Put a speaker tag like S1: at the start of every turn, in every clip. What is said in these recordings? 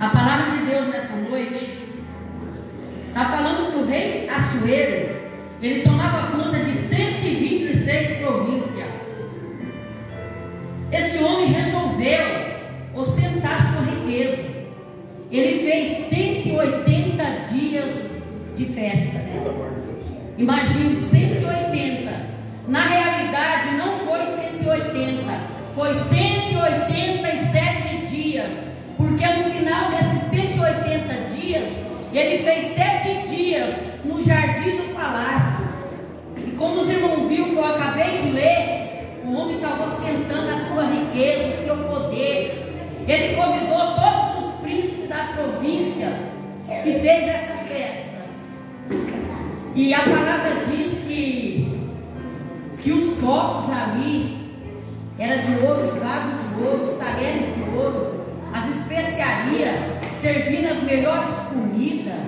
S1: A palavra de Deus nessa noite está falando que o rei Assuero, ele tomava conta de 126 províncias. Esse homem resolveu ostentar sua riqueza. Ele fez 180 dias de festa. Imagine, 180. Na realidade não foi 180, foi 187 dias. Porque no final desses 180 dias, ele fez 7 dias no jardim do palácio. E como os irmãos viram que eu acabei de ler, o homem estava ostentando a sua riqueza, o seu poder. Ele convidou todos os príncipes da província e fez essa festa. E a palavra diz que os copos ali eram de ouro, os vasos de ouro, os talheres de ouro, as especiarias, servindo as melhores comidas.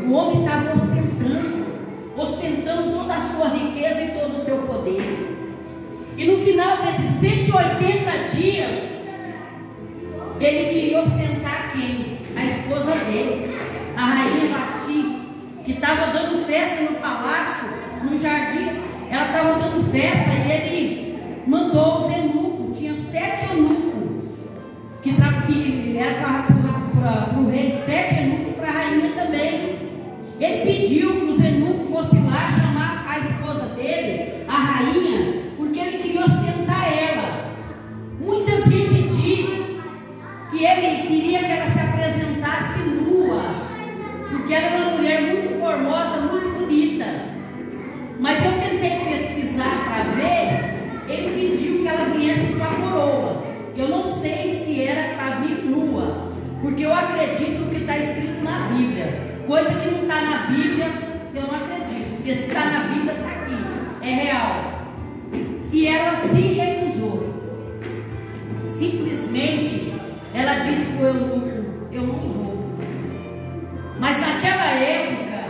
S1: O homem estava ostentando toda a sua riqueza e todo o teu poder. E no final desses 180 dias, ele queria ostentar quem? A esposa dele, a rainha Vasti, que estava dando festa no palácio, no jardim. Ela estava dando festa e ele mandou os eunucos. Tinha 7 eunucos que era para o rei, 7 eunucos para a rainha também. Ele pediu que os eunucos fossem lá chamar a esposa dele, a rainha, porque ele queria ostentar ela. Muita gente diz que ele queria que ela se apresentasse nua, porque ela era uma mulher muito formosa, muito bonita. Mas eu tentei pesquisar para ver, ele pediu que ela viesse com a coroa. Eu não sei se era para vir nua, porque eu acredito no que está escrito na Bíblia. Coisa que não está na Bíblia, eu não acredito, porque se está na Bíblia, está aqui, é real. E ela se recusou. Simplesmente, ela disse para o eunuco: eu não vou. Mas naquela época,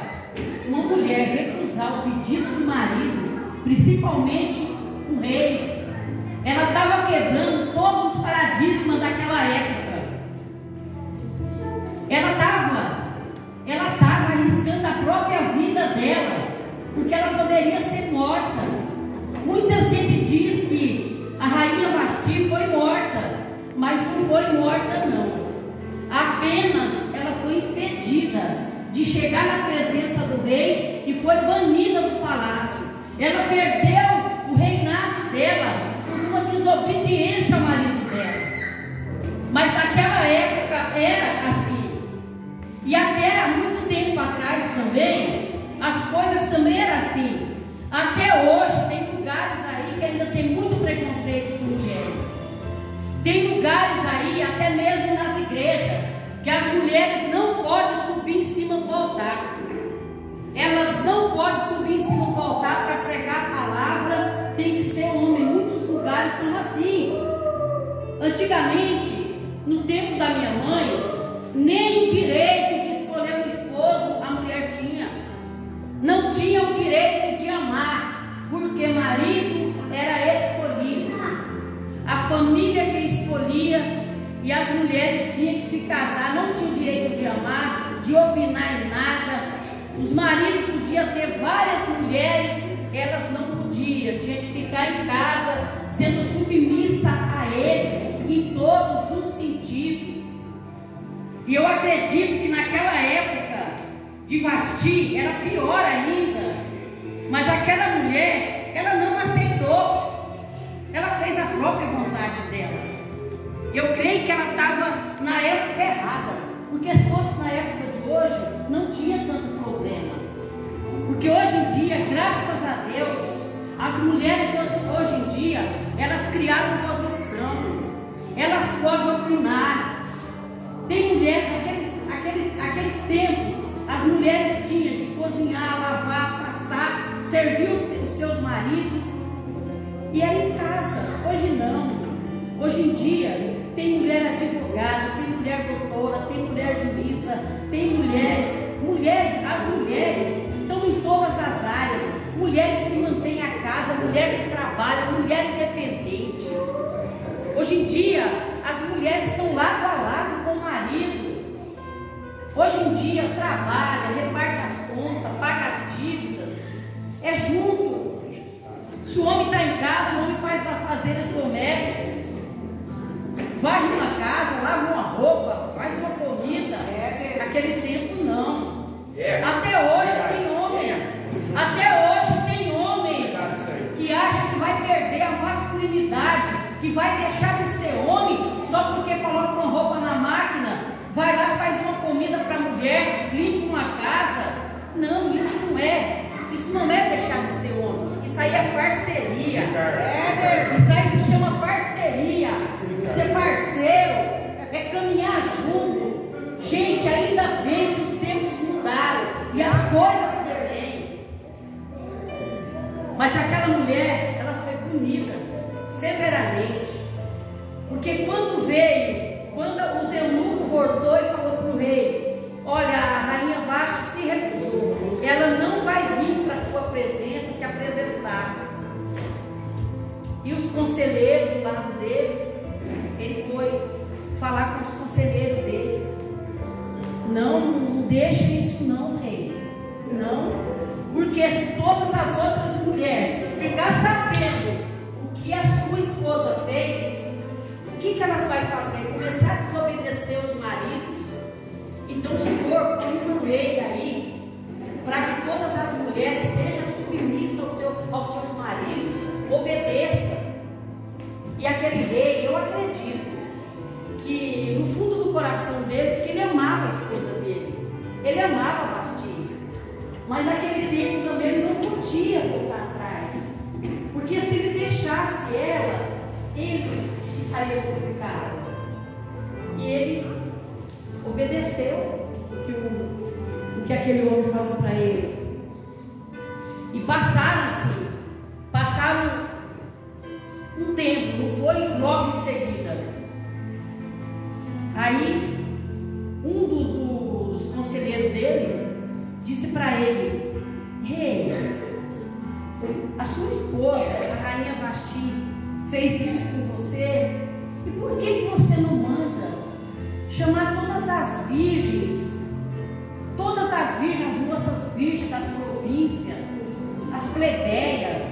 S1: uma mulher recusar o pedido do marido, principalmente um rei, ela estava quebrando todos os paradigmas daquela época. Ela estava arriscando a própria vida dela, porque ela poderia ser morta. Muita gente diz que a rainha Vasti foi morta, mas não foi morta não. Apenas ela foi impedida de chegar na presença do rei e foi banida do palácio. Ela perdeu o reinado dela por uma desobediência ao marido dela. Mas naquela época era assim. E até há muito tempo atrás também, as coisas também eram assim. Até hoje tem lugares aí que ainda tem muito preconceito com mulheres. Tem lugares aí, até mesmo nas igrejas, que as mulheres não podem subir em cima do altar. Elas não podem subir em cima do altar para pregar a palavra. Tem que ser homem. Muitos lugares são assim. Antigamente, no tempo da minha mãe, nem o direito de escolher um esposo a mulher tinha. Não tinha o direito de amar, porque marido era escolhido. A família que escolhia, e as mulheres tinham que se casar, não tinham o direito de amar, de opinar em nada. Os maridos podiam ter várias mulheres, elas não podiam, tinha que ficar em casa, sendo submissa a eles, em todos os sentidos. E eu acredito que naquela época de Vasti era pior ainda. Mas aquela mulher, ela não aceitou. Ela fez a própria vontade dela. Eu creio que ela estava na época errada. Porque se fosse na época de hoje, não tinha tanto problema. Porque hoje em dia, graças a Deus, as mulheres hoje em dia, elas criaram posição. Elas podem opinar. Tem mulheres, aqueles tempos, as mulheres tinham que cozinhar, lavar, passar, servir os seus maridos, e era em casa. Hoje não. Hoje em dia tem mulher advogada, tem mulher doutora, tem mulher juíza, tem as mulheres estão em todas as áreas. Mulheres que mantêm a casa, mulher que trabalha, mulher independente. Hoje em dia as mulheres estão lado a lado com o marido. Hoje em dia trabalha, reparte as contas, paga as dívidas, é junto. Se o homem está em casa, o homem faz as afazeres domésticos, varre uma casa, lava uma roupa, faz uma comida. Naquele tempo não. Até hoje tem homem que acha que vai perder a masculinidade, que vai deixar de ser homem só porque coloca uma roupa na máquina, vai lá, faz uma comida para a mulher, limpa uma casa. Não, isso não é deixar de ser homem. Isso aí é parceria. Isso aí se chama parceria. Ser parceiro é caminhar junto. Gente, ainda bem que os tempos mudaram e as coisas também. Mas aquela mulher, ela foi punida severamente, porque quando os eunucos voltou e falou para o rei: olha, a rainha Vasti se recusou, ela não vai vir para a sua presença se apresentar. E os conselheiros do lado dele, ele foi falar com os conselheiros dele: não deixe isso não, rei, não, porque se todas as outras mulheres ficar sabendo o que a sua esposa fez, o que elas vão fazer? Começar a desobedecer os maridos. Então o Senhor põe uma lei aí para que todas as mulheres sejam submissas aos seus maridos, obedeçam. E aquele rei, eu acredito que no fundo do coração dele, porque ele amava a esposa dele, ele amava a Vasti, mas naquele tempo também ele não podia voltar atrás, porque se ele deixasse ela, eles ficariam complicados. E ele obedeceu o que aquele homem falou para ele. E passaram um tempo, não foi logo em seguida. Aí um dos conselheiros dele disse para ele: rei, a sua esposa, a rainha Vasti, fez isso com você, e por que você não manda chamar todas as virgens, as moças virgens das províncias, as plebeias,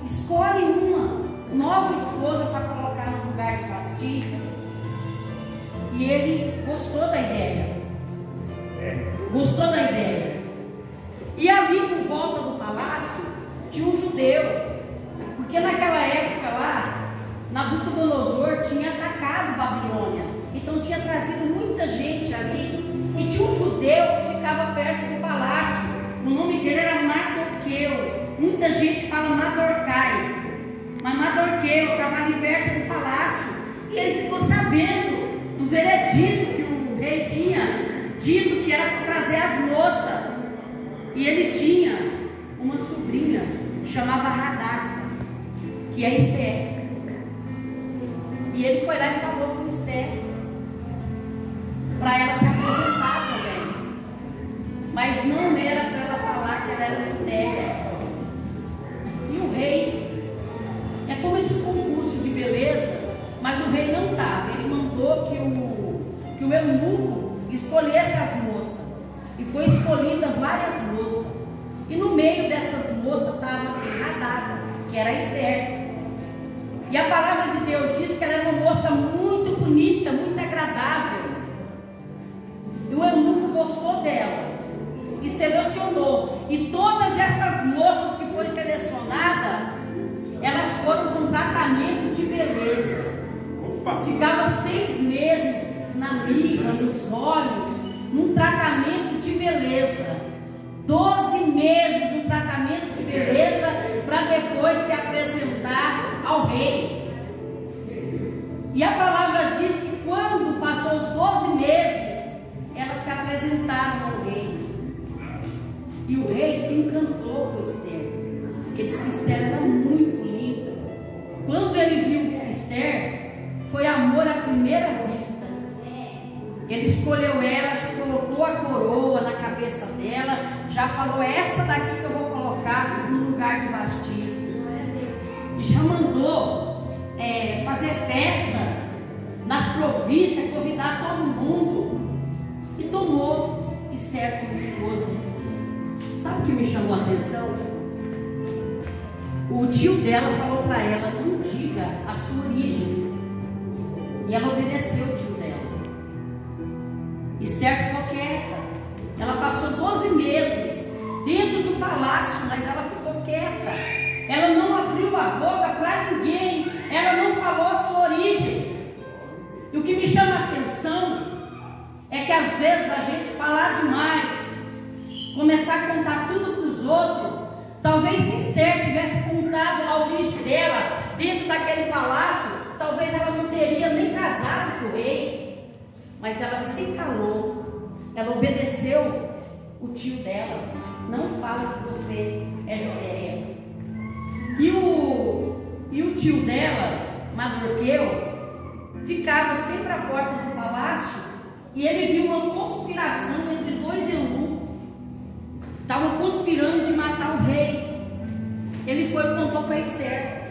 S1: escolhe uma nova esposa para colocar no lugar de Vasti? E ele gostou da ideia. E ali por volta do palácio tinha um judeu, porque naquela época lá, Nabucodonosor tinha atacado Babilônia, então tinha trazido muita gente ali, e tinha um judeu que ficava perto do palácio. O nome dele era Mardoqueu. Muita gente fala Madorcai, mas Mardoqueu estava ali perto do palácio, e ele ficou sabendo do veredito que o rei tinha dito que era para trazer as moças. E ele tinha uma sobrinha que chamava Radassa, que é Esther. E ele foi lá e falou com Esther para ela se apresentar também, mas não era para ela falar que ela era judeia. E o rei, é como esses concursos de beleza, mas o rei não estava. Ele mandou que o eunuco escolhesse as moças, e foi escolhida várias moças, e no meio dessas moças estava Radassa, que era Esther. E a palavra de Deus diz que ela era uma moça muito bonita, muito agradável. E o eunuco gostou dela e selecionou. E todas essas moças que foram selecionadas, elas foram para um tratamento de beleza. Ficava 6 meses na mirra, nos olhos, num tratamento de beleza. 12 meses num tratamento de beleza, para depois se apresentar ao rei. E a palavra diz que quando passou os 12 meses, elas se apresentaram ao rei. E o rei se encantou com Esther, porque disse que Esther era muito linda. Quando ele viu Esther, foi amor à primeira vista. Ele escolheu ela, já colocou a coroa na cabeça dela, já falou: essa daqui que eu vou colocar no lugar de Vasti. E já mandou fazer festa nas províncias, convidar todo mundo. E tomou sabe o que me chamou a atenção? O tio dela falou para ela: não diga a sua origem. E ela obedeceu o tio dela. Esther ficou quieta. Ela passou 12 meses dentro do palácio, mas ela ficou quieta. Ela não abriu a boca para ninguém. Ela não falou a sua origem. E o que me chama a atenção é que às vezes a gente falar demais, começar a contar tudo para os outros. Talvez se Esther tivesse contado a origem dela dentro daquele palácio, talvez ela não teria nem casado com o rei. Mas ela se calou, ela obedeceu o tio dela. Não fala que você é Judéia. E o tio dela, Mardoqueu, ficava sempre à porta do palácio, e ele viu uma conspiração entre dois eunucos. Estavam conspirando de matar o rei. Ele foi e contou para Esther.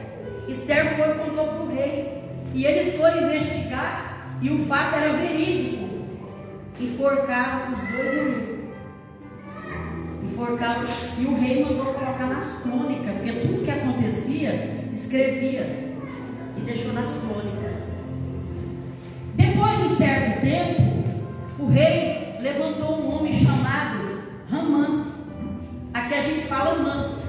S1: Esther foi e contou para o rei. E eles foram investigar, e o fato era verídico. Enforcaram os dois eunucos. Enforcaram, e o rei mandou colocar nas crônicas, porque tudo que acontecia, escrevia e deixou nas crônicas. Depois de um certo tempo, o rei levantou um homem chamado Ramã. Aqui a gente fala Amã,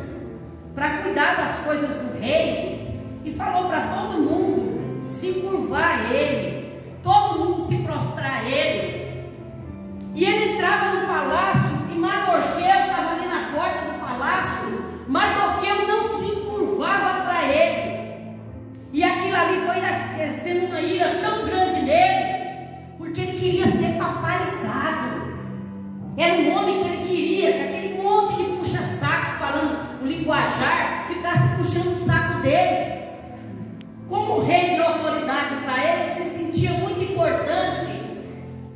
S1: para cuidar das coisas do rei, e falou para todo mundo se curvar a ele, todo mundo se prostrar a ele. E ele entrava no palácio e Mardoqueu estava ali na porta do palácio. Mardoqueu não se curvava para ele, e aquilo ali foi sendo uma ira tão grande nele, porque ele queria ser paparicado. Era um homem que ele queria, que aquele monte de puxa-saco, falando o linguajar, ficasse puxando o saco dele. Como o rei deu autoridade para ele, ele se sentia muito importante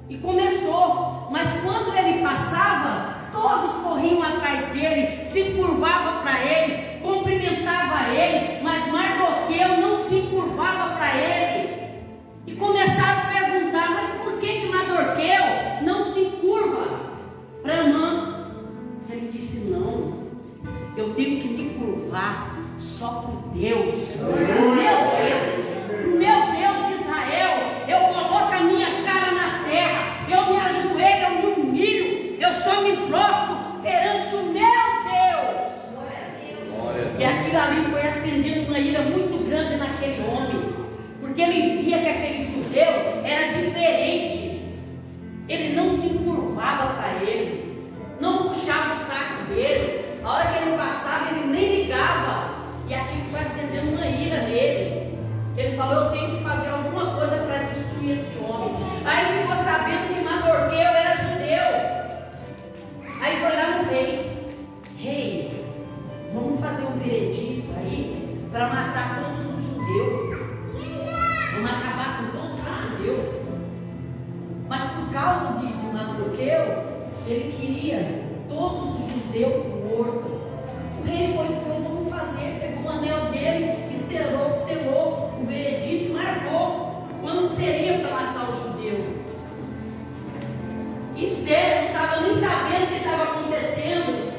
S1: e começou. Mas quando ele passava, todos corriam atrás dele, se curvavam para ele, cumprimentavam ele, mas Mardoqueu não se curvava para ele. E começaram a perguntar: mas por que Mardoqueu não se curva para Amã? Ele disse: não, eu tenho que me curvar só para Deus, o meu Deus de Israel. Eu coloco a minha cara na terra, eu me ajoelho, eu me humilho, eu só me prostro perante o meu Deus. E aquilo ali foi acendendo uma ira muito grande naquele homem, porque ele via que aquele judeu era diferente. Ele não se curvava para ele, não puxava o saco dele. A hora que ele passava, ele nem ligava. E aquilo foi acendendo uma ira nele. Ele falou: eu tenho que fazer alguma coisa para destruir esse homem. Aí ficou sabendo que Mardoqueu era judeu. Aí foi lá no rei: rei, vamos fazer um veredito aí para matar todos os judeus. Vamos acabar com todos os judeus. Mas por causa de Mardoqueu, ele queria todos os judeus mortos. O rei foi e falou: vamos fazer. Pegou o anel dele e selou o veredito e marcou quando seria para matar o judeu. Esther não estava nem sabendo o que estava acontecendo.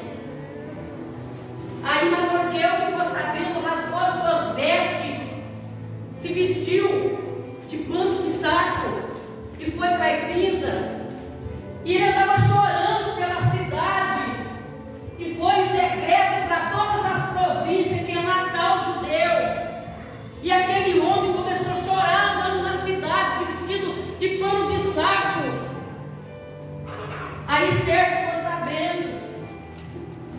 S1: Aí Mardoqueu ficou sabendo, rasgou as suas vestes, se vestiu de pano de saco e foi para as cinzas. E ele estava chorando pela cidade. E foi um decreto para todas as províncias que ia matar o judeu. E aquele homem começou a chorar andando na cidade, vestido de pano de saco. Aí Esther ficou sabendo: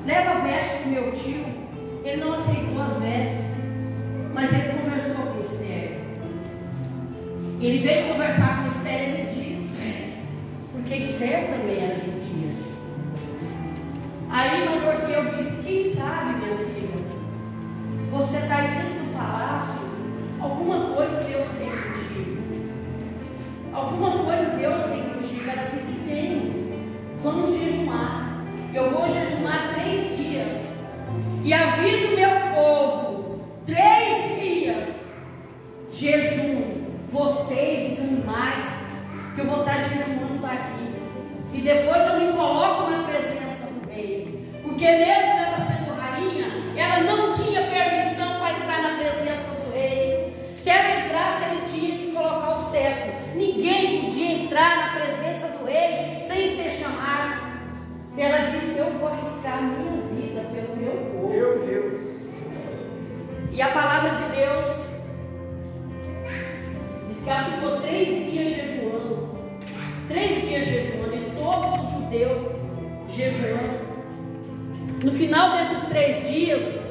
S1: leva a veste para o meu tio. Ele não aceitou as vestes, mas ele conversou com Esther. Ele veio conversar com Esther e ele disse, porque Esther também era judia. Aí Mardoqueu disse: quem sabe, minha filha, você está aí dentro do palácio, alguma coisa Deus tem contigo. Alguma coisa Deus tem contigo. Ela disse: tem. Vamos jejuar. Eu vou jejuar 3 dias. E aviso o meu povo: 3 dias jejum, vocês, os animais, que eu vou estar jejuando daqui. E depois eu me coloco na presença do rei. Porque porque mesmo ela sendo rainha, ela não tinha permissão para entrar na presença do rei. Se ela entrasse, ele tinha que colocar o cetro. Ninguém podia entrar na presença do rei sem ser chamado. Ela disse: eu vou arriscar a minha vida pelo meu povo.
S2: Meu Deus.
S1: E a palavra de Deus diz que ela ficou 3 dias jejuando. 3 dias jejuando, e todos os judeus jejuando. No final desses 3 dias,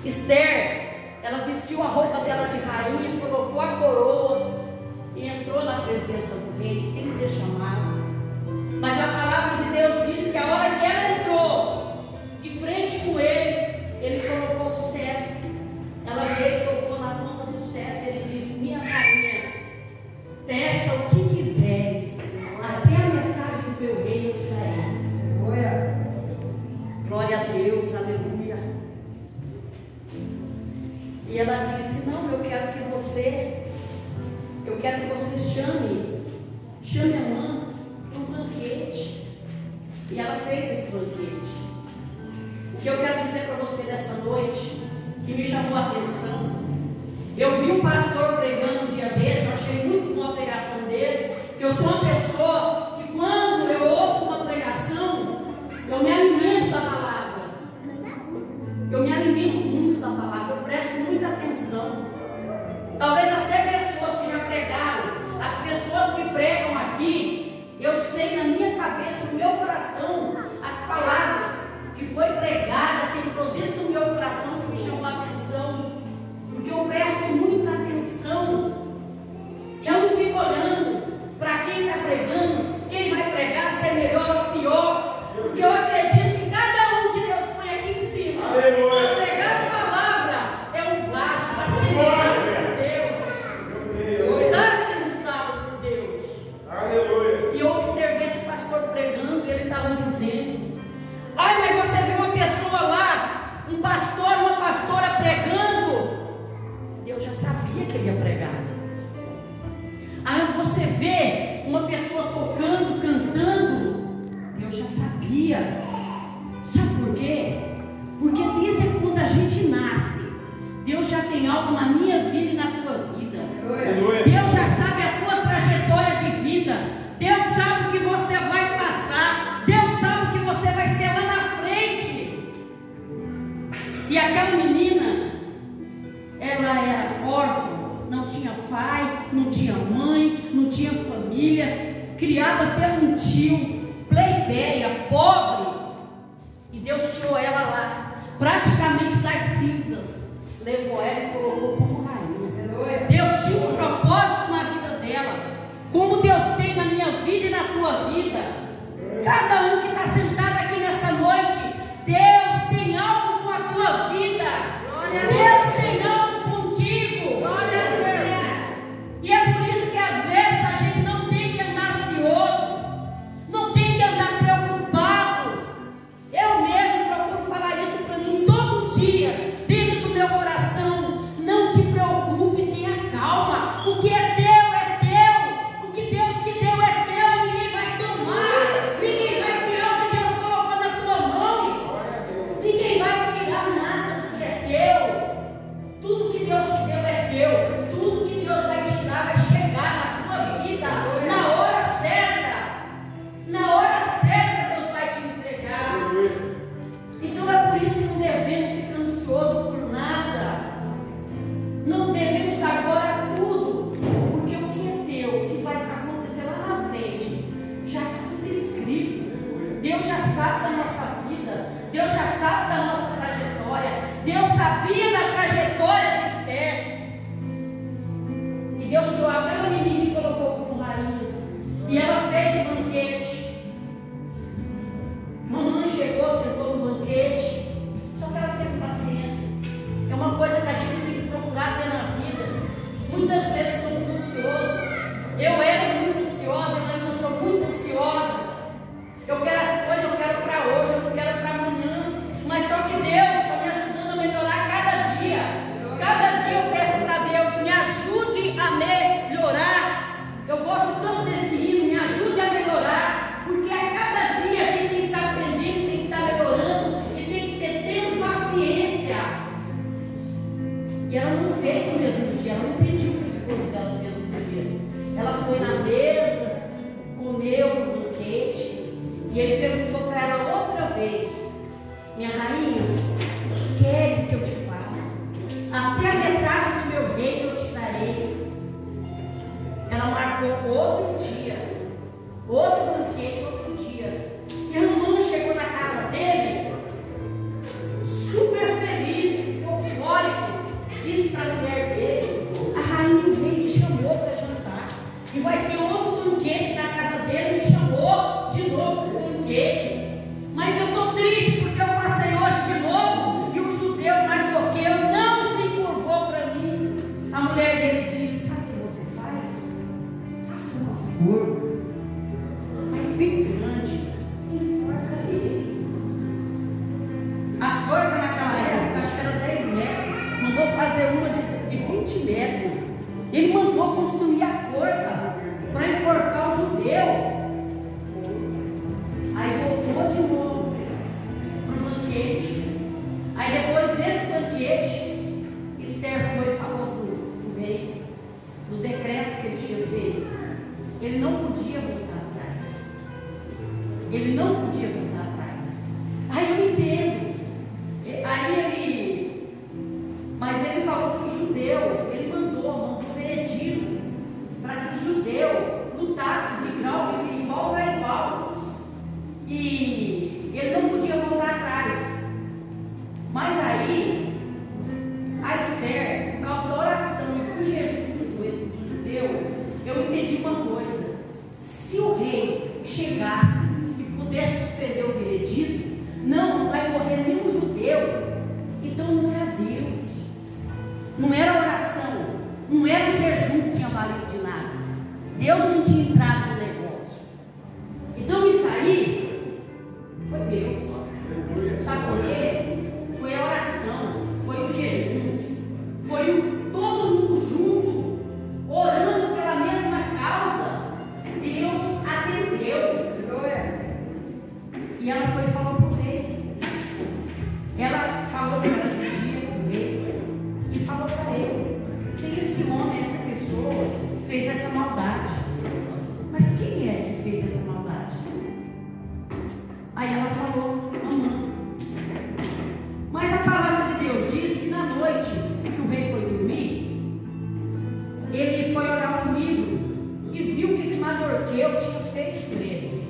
S1: Esther, ela vestiu a roupa dela de rainha, colocou a coroa e entrou na presença do rei sem ser chamada. Mas a palavra de Deus diz que a hora que ela entrou de frente com ele colocou o cetro. Ela veio e colocou na ponta do cetro. Ele disse: minha rainha, peça o que quiseres, até a metade do meu reino eu te darei. Glória a Deus, aleluia. E ela disse: não, eu quero que você chame a mãe para um banquete. E ela fez esse banquete. O que eu quero dizer para você dessa noite, que me chamou a atenção, eu vi um pastor pregando um dia desse, eu achei muito boa a pregação dele. Eu sou uma pessoa que, quando eu ouço uma pregação, eu me alimento da palavra. Eu me alimento muito da palavra, eu presto muita atenção. Talvez até pessoas que já pregaram, as pessoas que pregam aqui, eu sei na minha cabeça, no meu coração, as palavras que foi pregada, que entrou dentro do meu coração, que me chamou a atenção, porque eu presto muita atenção. Eu não fico olhando para quem está pregando, quem vai pregar, se é melhor ou pior, porque eu acredito que cada um que Deus põe aqui em cima, para pregar a palavra, é um vaso para ser usado por Deus, para ser usado por Deus.
S2: Aleluia.
S1: E eu observei esse pastor pregando, e ele estava dizendo: ai, mas você vê uma pessoa lá, um pastor, uma pastora pregando. Deus já sabia que ele ia pregar. Ah, você vê uma pessoa tocando, cantando. Deus já sabia. Sabe por quê? Porque desde quando a gente nasce, Deus já tem algo na minha vida e na tua vida. Deus já sabe a tua trajetória de vida. Deus sabe o que você vai passar. Deus sabe o que você vai ser lá na frente. E aquela menina, ela era órfã, não tinha pai, não tinha mãe, não tinha família, criada por um tio, plebeia, pobre. E Deus tirou ela lá, praticamente das cinzas, levou ela e colocou como rainha. Deus tinha um propósito na vida dela, como Deus tem na minha vida e na tua vida. Cada um que está sentado aqui nessa noite, Deus tem algo com a tua vida. Deus tem algo contigo. E é por isso que às vezes a gente não tem que andar ansioso, não tem que andar preocupado. Eu mesmo procuro falar isso para mim todo dia, dentro do meu coração. Não te preocupe, tenha calma. O que é teu é teu. O que Deus te deu é teu. Ninguém vai tomar, ninguém vai tirar o que Deus colocou na tua mão. Ninguém vai tirar nada do que é teu. Tudo que Deus te deu é teu. Tudo que Deus vai tirar vai chegar na tua vida na hora certa. Na hora certa Deus vai te entregar. Então é por isso que não devemos ficar ansiosos por nada. Não devemos agora tudo, porque o que é teu, o que vai acontecer lá na frente, já está tudo escrito. Deus já sabe da nossa vida, Deus já sabe da nossa trajetória. Deus sabia da trajetória de Esther. E Deus tirou aquela menina e colocou como rainha. E ela fez o banquete. Mamãe chegou, sentou no banquete. Só que ela teve paciência. É uma coisa que a gente tem que procurar ter na vida. Muitas vezes somos ansiosos. Eu era muito ansiosa, eu ainda sou muito ansiosa. Eu quero as coisas, eu quero para hoje, eu não quero para amanhã. vez: minha rainha, o que queres que eu te faça? Até a metade do meu reino eu te darei. Ela marcou outro dia, outro banquete, outro dia. E Amã chegou na casa dele, super feliz, eufórico. Disse para a mulher dele: a rainha e o rei me chamou para jantar. E vai ter outro banquete na casa dele, me chamou de novo para o banquete. Mas eu estou triste porque eu passei hoje de novo e o judeu Mardoqueu não se curvou para mim. A mulher dele disse: sabe o que você faz? Faça uma forca, mas bem grande, e enforca ele. A forca naquela época, acho que era 10 metros, mandou fazer uma de 20 metros. Ele mandou construir a forca para enforcar o judeu. Aí voltou de novo para o banquete. Aí depois desse banquete, Esther foi e falou para o rei do decreto que ele tinha feito. Ele não podia voltar atrás. Ele não podia voltar atrás. Aí eu entendo. Mas ele falou para o judeu, ele mandou veredito para que o judeu lutasse de igual para igual. E ele não podia voltar atrás. Mas aí, a Esther, por causa da oração e do jejum do judeu, eu entendi uma coisa: se o rei chegasse e pudesse suspender o veredito, não vai morrer nenhum judeu. Então não era Deus, não era oração, não era o jejum que tinha valido de nada. Deus não tinha entrado no negócio. Então isso aí foi Deus. Sabe por quê? Foi a oração, foi o jejum, foi todo mundo junto, orando pela mesma causa. Deus atendeu. E ela foi e falou para o rei. Ela falou que era judia com o rei e falou para ele: quem esse homem, essa pessoa fez essa maldade? Mas quem é que fez essa maldade? Aí ela falou: Amã. Mas a palavra de Deus diz que na noite que o rei foi dormir, ele foi olhar um livro e viu o que Mardoqueu tinha feito por ele.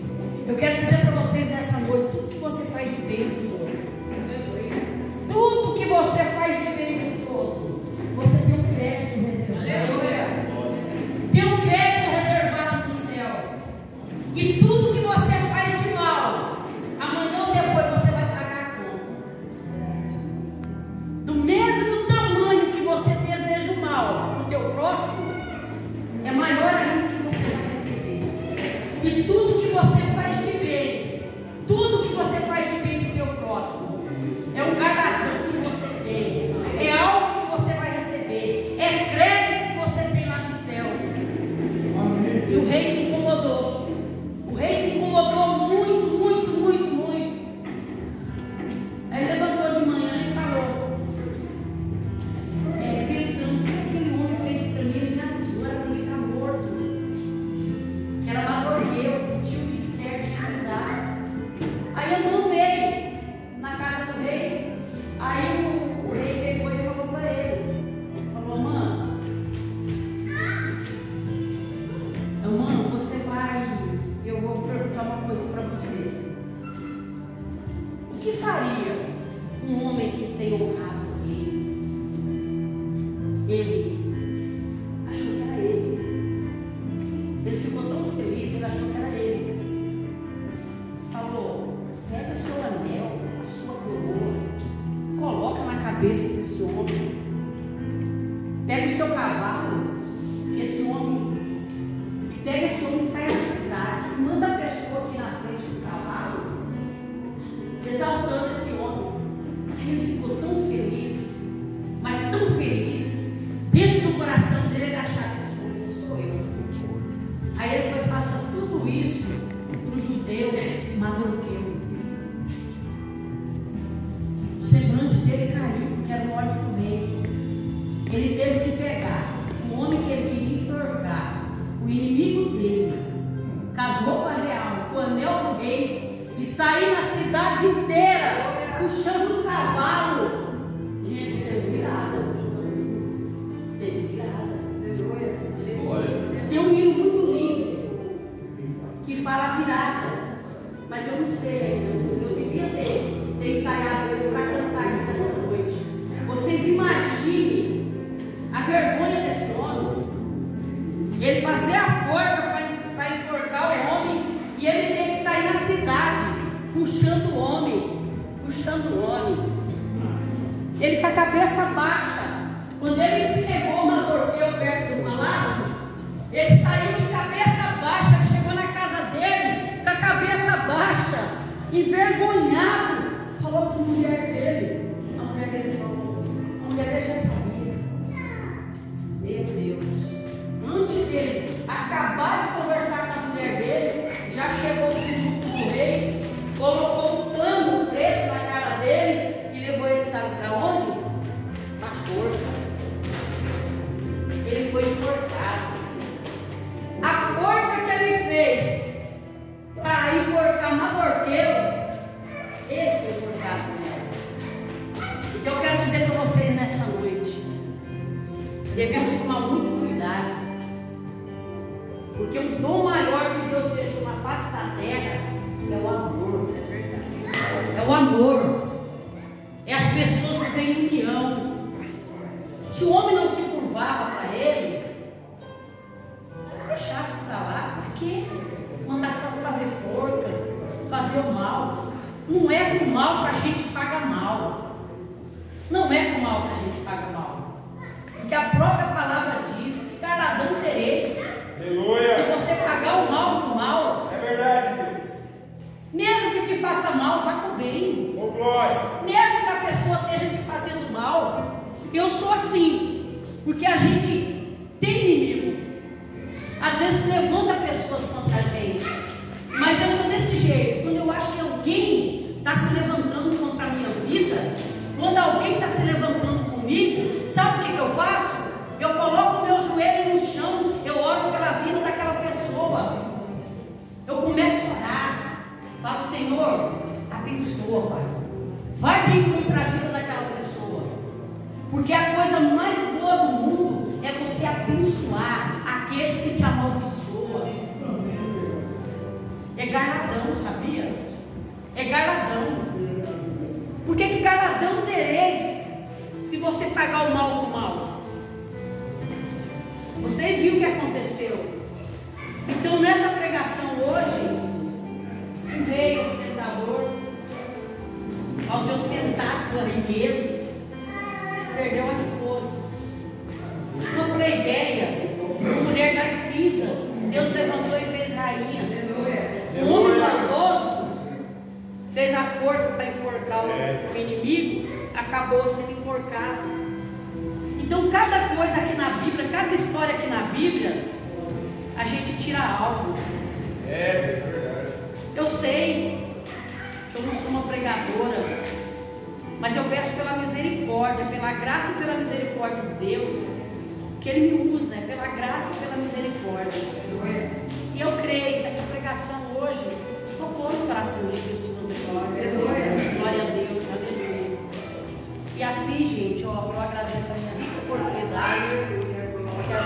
S1: Eu quero dizer para vocês nessa noite: tudo que você faz de bem para os outros, tudo que você faz de bem para os outros, você tem um crédito reservado. Tem um crédito reservado no céu. E tudo que você faz de mal, amanhã ou depois você vai pagar a conta. Do mesmo tamanho que você deseja o mal para o teu próximo, é maior ainda que você vai receber. E tudo que você faz de bem, tudo que você faz de bem para o teu próximo, é um galardão que você tem, é algo que você vai receber, é crédito que você tem lá no céu. E o rei se incomodou. O rei se incomodou muito, muito, muito, muito. Aí levantou de manhã e falou, pensando: o que aquele homem fez para mim? Ele me acusou, era para ele estar morto. Que era Mardoqueu, tio de Esther, de casar. Aí Amã veio na casa do rei. Aí o rei pegou e falou para ele: falou: Amã, você vai, eu vou perguntar uma coisa para você. O que faria um homem que tem honrado o rei? Ele achou que era ele. Ele ficou tão feliz, ele achou que era ele. Falou: pega o seu anel, a sua coroa, coloca na cabeça desse homem. Pega o seu cavalo, esse homem. Pega esse homem e sai da cidade. Manda a pessoa aqui na frente do cavalo, exaltando esse homem. Aí ele ficou tão feliz, mas tão feliz, dentro do coração dele ele achava: esse homem sou eu. Aí ele foi e passou tudo isso para o judeu Mardoqueu. O semblante dele caiu, porque era o ódio do rei. Ele teve que pegar o homem que ele queria enforcar, o inimigo dele, casou com a real, com o anel do rei, e sair na cidade inteira puxando o cavalo. Gente, teve virada. Teve virada. Tem um hino muito lindo que fala virada, mas eu não sei, eu devia ter ensaiado ele para cantar aqui nessa noite. Vocês imaginem a vergonha desse homem. Ele fazer a forca para enforcar o homem e ele tem que sair na cidade puxando o homem. Ele com a cabeça baixa. Quando ele pegou uma torpeia perto do palácio, ele saiu de cabeça baixa, chegou na casa dele com a cabeça baixa, envergonhado. Falou para a mulher dele. A mulher dele falou. A mulher dele já sabia. Meu Deus. Antes dele acabar de conversar com a mulher dele, já chegou o segundo do rei, colocou um pano preto na cara dele e levou ele, sabe para onde? Para a forca. Ele foi enforcado. A forca que ele fez para enforcar Mardoqueu, ele foi enforcado nela. Então eu quero dizer para vocês nessa noite, devemos tomar muito cuidado, porque o dom maior que Deus deixou na face da terra é o amor. É o amor. É as pessoas que têm união. Se o homem não se curvava para ele, deixasse para lá. Para quê? Mandar fazer forca, fazer o mal. Não é com mal que a gente paga mal. Não é com mal que a gente paga mal. Porque a própria palavra diz que galardão tereis.
S2: Aleluia.
S1: Se você pagar o mal com o mal,
S2: É verdade, Deus.
S1: mesmo que te faça mal, vá com o bem.
S2: Ô, glória.
S1: Mesmo que a pessoa esteja te fazendo mal, eu sou assim, porque a gente tem inimigo. Às vezes levanta pessoas contra a gente, mas eu sou desse jeito. Quando eu acho que alguém está se levantando contra a minha vida, quando alguém está se levantando comigo, sabe o que eu faço? Eu coloco o meu joelho no chão, eu oro pela vida daquela pessoa. Eu começo a orar, falo: Senhor, abençoa, Pai. Vai de encontro à vida daquela pessoa. Porque a coisa mais boa do mundo é você abençoar aqueles que te amaldiçoam. É galardão, sabia? É galardão. Por que galardão tereis se você pagar o mal com o mal? Vocês viram o que aconteceu? Então nessa pregação hoje, um rei ostentador, ao de ostentar sua riqueza, perdeu a esposa. Uma plebeia, uma mulher das cinzas, Deus levantou e fez rainha. Um homem maldoso fez a forca para enforcar o inimigo, acabou sendo enforcado. Então cada coisa aqui na Bíblia, cada história aqui na Bíblia, a gente tira algo.
S2: É verdade.
S1: Eu sei que eu não sou uma pregadora, mas eu peço pela misericórdia, pela graça e pela misericórdia de Deus, que Ele me use, né? Pela graça e pela misericórdia. E eu creio que essa pregação hoje tocou no coração de pessoas. Glória a Deus, aleluia. E assim, gente, ó, eu agradeço a minha rica oportunidade, que a